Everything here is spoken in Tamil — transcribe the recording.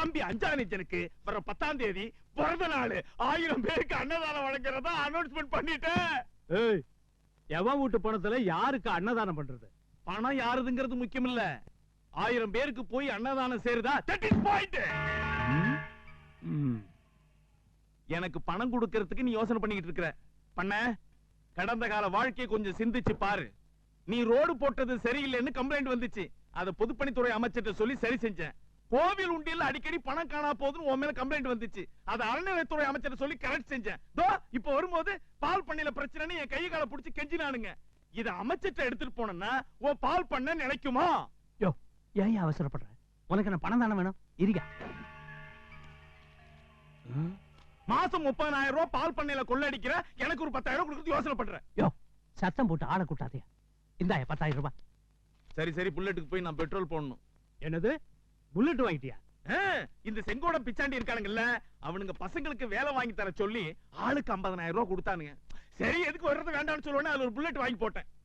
தம்பி அஞ்சானிஜனுக்கு வர 10ஆம் தேதி பிறந்த நாள் 1000 பேருக்கு அன்னதானம் வழங்குறதா அனௌன்ஸ்மெண்ட் பண்ணிட்டேன். ஏய், எவன் வீட்டு பணத்துல யாருக்கு அன்னதானம் பண்றது? பணம் யாருதுங்கிறது முக்கியம் இல்ல, 1000 பேருக்கு போய் அன்னதானம் சேருதா? that is point. எனக்கு பணம் கொடுக்கறதுக்கு நீ யோசனை பண்ணிக்கிட்டு இருக்கிற. பண்ண கடந்த கால வாழ்க்கையை கொஞ்சம் சிந்திச்சு பாரு. நீ ரோடு போட்டது சரியில்லைன்னு கம்ப்ளைண்ட் வந்துச்சு. அத பொதுப்பணித்துறை அமைச்சர்கிட்ட சொல்லி சரி செஞ்சேன். கோவில் உண்டியல்ல அடிக்கடி பணம் காணா போகுதுன்னு உன் மேல கம்ப்ளைண்ட் வந்துச்சு. அத அறநிலையத்துறை அமைச்சர் சொல்லி கரெக்ட் செஞ்சேன். தோ இப்ப வரும்போது பால் பண்ணையில பிரச்சனைன்னு என் கை கால புடிச்சு கெஞ்சினானுங்க. இத அமைச்சர்கிட்ட எடுத்துட்டு போனா உன் பால் பண்ண நினைக்குமா? யோ, ஏன் அவசரப்படுற? உனக்கு என்ன பணம் தானே வேணும்? இருக்க. மாசம் 30,000 ரூபாய் பால் பண்ணையில கொள்ளடிக்கிற எனக்கு ஒரு 10,000 கொடுத்து யோசனை பண்ற. யோ, சத்தம் போட்டு ஆள கூட்டாதே. இந்தாய 10,000 ரூபாய். சரி சரி, புல்லட்டுக்கு போய் நான் பெட்ரோல் போடணும். என்னது, புல்லட் வாங்கிட்டியா? இந்த செங்கோட பிச்சாண்டி இருக்கானுங்கல்ல, அவனுங்க பசங்களுக்கு வேலை வாங்கி தர சொல்லி ஆளுக்கு 50,000 ரூபாய் கொடுத்தானுங்க. சரி, எதுக்கு வர்றது வேண்டாம்னு சொல்லுவேன்னு அதுல ஒரு புல்லட் வாங்கி போட்டேன்.